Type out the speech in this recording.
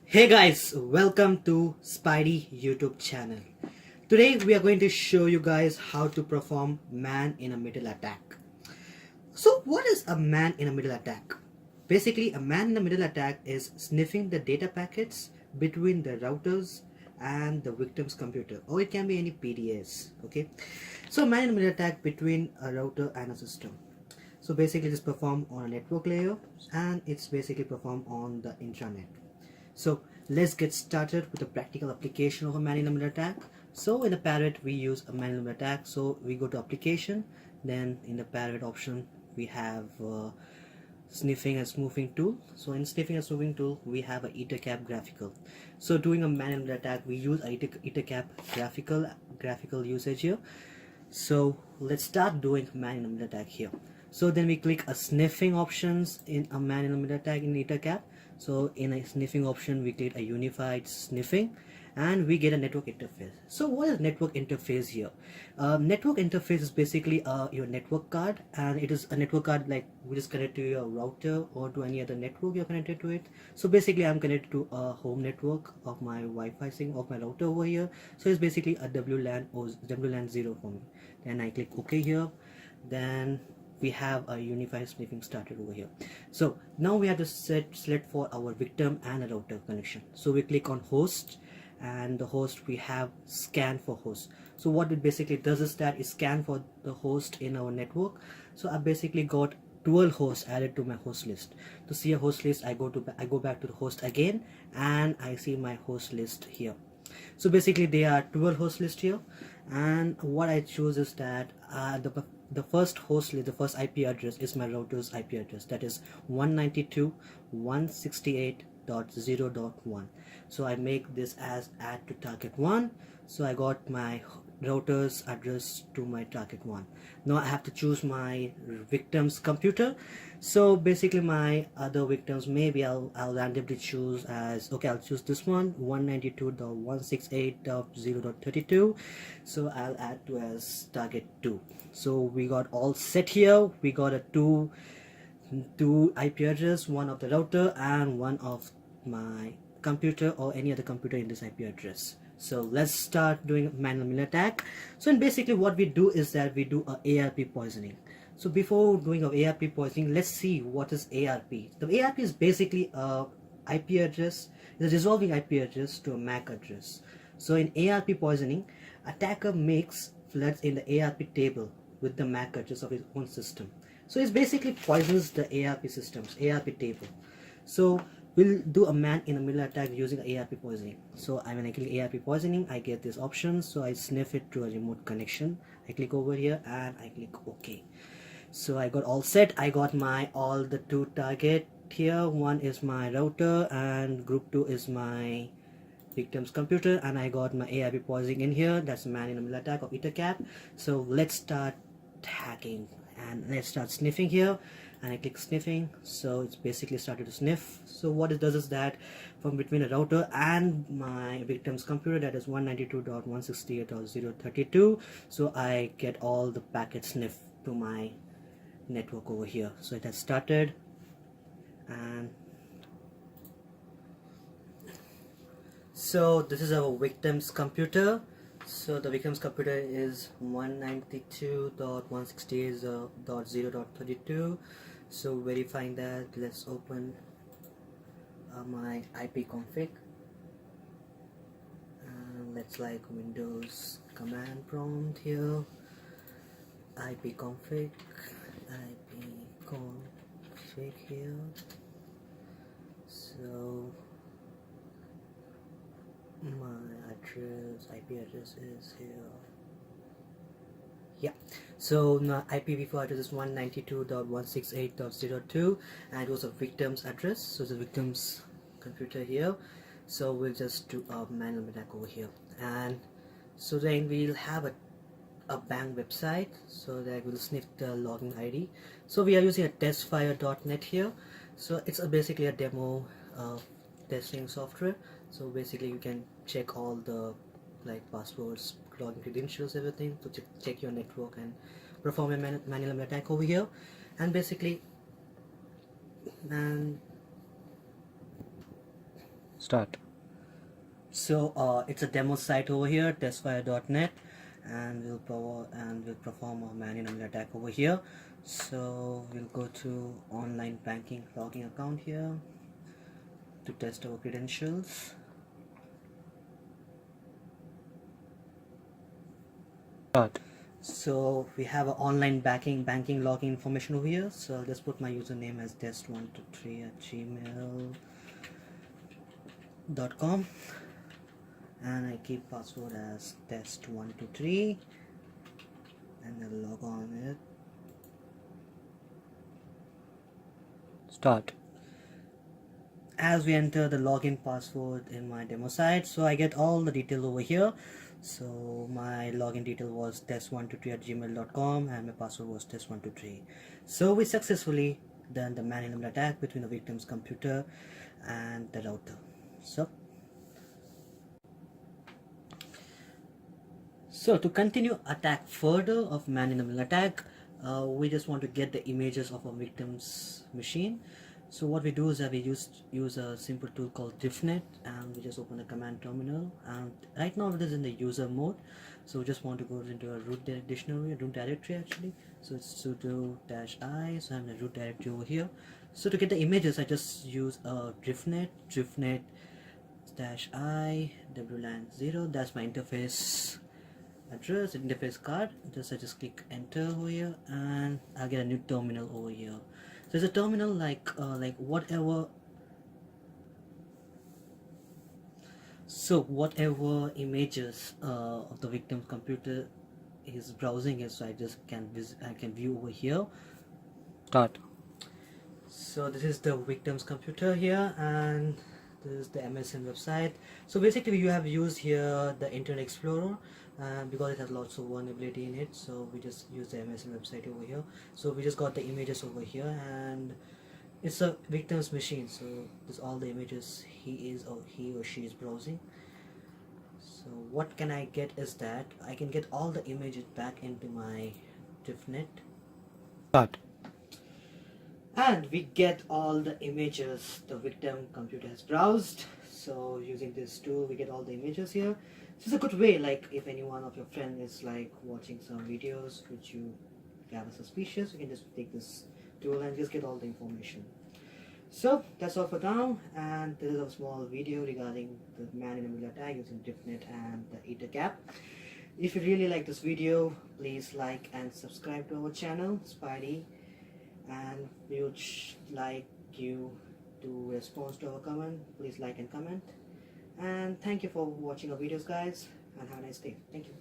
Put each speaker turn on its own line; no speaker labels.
Hey guys, welcome to Spidey YouTube channel. Today we are going to show you guys how to perform man in a middle attack. So what is a man in a middle attack? Basically, a man in a middle attack is sniffing the data packets between the routers and the victim's computer, or it can be any PDAs. Okay, so man in a middle attack between a router and a system. So basically, it's performed on a network layer and it's basically performed on the intranet. So let's get started with a practical application of a man in the middle attack. So in the Parrot we use a man in the middle attack. So we go to application, then in the Parrot option we have sniffing and smoothing tool. So in sniffing and smoothing tool we have a Ettercap graphical. So doing a man in the middle attack we use a Ettercap graphical usage here. So let's start doing man in the middle attack here. So then we click a sniffing options in a man in the middle attack in Ettercap. So in a sniffing option we click a unified sniffing and we get a network interface. So what is network interface here? Network interface is basically your network card, and it is a network card like which is connected to your router or to any other network you're connected to it. So basically I'm connected to a home network of my Wi-Fi sync of my router over here. So it's basically a WLAN or WLAN 0 for me. Then I click OK here. Then we have a unified sniffing started over here. So now we have to select for our victim and a router connection. So we click on host, and the host we have scan for host. So what it basically does is that it scan for the host in our network. So I basically got 12 hosts added to my host list. To see a host list, I go back to the host again and I see my host list here. So basically there are 12 host list here, and what I choose is that the first host list, the first IP address is my router's IP address, that is 192.168.0.1. so I make this as add to target 1. So I got my router's address to my target 1. Now I have to choose my victim's computer. So basically my other victims, maybe I'll randomly choose as, okay, I'll choose this one, 192.168.0.32. so I'll add to as target 2. So we got all set here. We got a two IP address, one of the router and one of my computer or any other computer in this IP address. So let's start doing manual attack. So basically what we do is that we do a ARP poisoning. So before doing a ARP poisoning, let's see what is ARP. The ARP is basically a IP address, is a resolving IP address to a MAC address. So in ARP poisoning, attacker makes floods in the ARP table with the MAC address of his own system. So it basically poisons the ARP systems, ARP table. So we'll do a man in a middle attack using ARP poisoning. So when I click ARP poisoning, I get this option. So I sniff it to a remote connection. I click over here and I click OK. So I got all set. I got my all the two target here. One is my router and group 2 is my victim's computer, and I got my ARP poisoning in here. That's a man in a middle attack of Ettercap. So let's start hacking and let's start sniffing here, and I click sniffing. So it's basically started to sniff. So what it does is that from between a router and my victim's computer, that is 192.168.0.32, so I get all the packets sniffed to my network over here. So it has started, and so this is our victim's computer. So the victim's computer is 192.168.0.32. So verifying that, let's open my IP config, and let's like Windows command prompt here, IP config here. So my address, IP address is here. Yeah, so my IPv4 address is 192.168.0.2, and it was a victim's address, so the victim's computer here. So we'll just do a manual attack over here, and so then we'll have a bank website, so that will sniff the login ID. So we are using a testfire.net here. So it's basically a demo testing software. So basically you can check all the like passwords, login credentials, everything to check your network and perform a manual attack over here. And basically
Start.
So it's a demo site over here, testfire.net, and we'll perform a man-in-a-middle attack over here. So we'll go to online banking login account here to test our credentials.
Start.
So we have an online banking login information over here. So I'll just put my username as test123@gmail.com, and I keep password as test123, and I'll log on it.
Start.
As we enter the login password in my demo site, so I get all the details over here. So my login detail was test123@gmail.com and my password was test123. So we successfully done the man-in-the-middle attack between the victim's computer and the router. So to continue attack further of man-in-the-middle attack, we just want to get the images of a victim's machine. So what we do is that we use a simple tool called diffnet, and we just open the command terminal, and right now it is in the user mode. So we just want to go into a root directory actually. So it's sudo-i, so I'm in the root directory over here. So to get the images, I just use a diffnet -i wlan 0. That's my interface address, interface card. I just click enter over here, and I'll get a new terminal over here. So it's a terminal like whatever. So whatever images of the victim's computer is browsing is, so I just can view over here.
Start.
So this is the victim's computer here, and this is the MSN website. So basically you have used here the Internet Explorer, because it has lots of vulnerability in it, so we just use the MSN website over here. So we just got the images over here, and it's a victim's machine, so this all the images he or she is browsing. So what can I get is that I can get all the images back into my diffnet,
Start.
and we get all the images the victim computer has browsed. So using this tool we get all the images here. So it's a good way, like if any one of your friend is like watching some videos which you gather suspicious, you can just take this tool and just get all the information. So that's all for now, and this is a small video regarding the man-in-the-middle attack using diffnet and the Ettercap. If you really like this video, please like and subscribe to our channel Spidey, and we would like you to respond to our comment. Please like and comment, and thank you for watching our videos guys, and have a nice day. Thank you.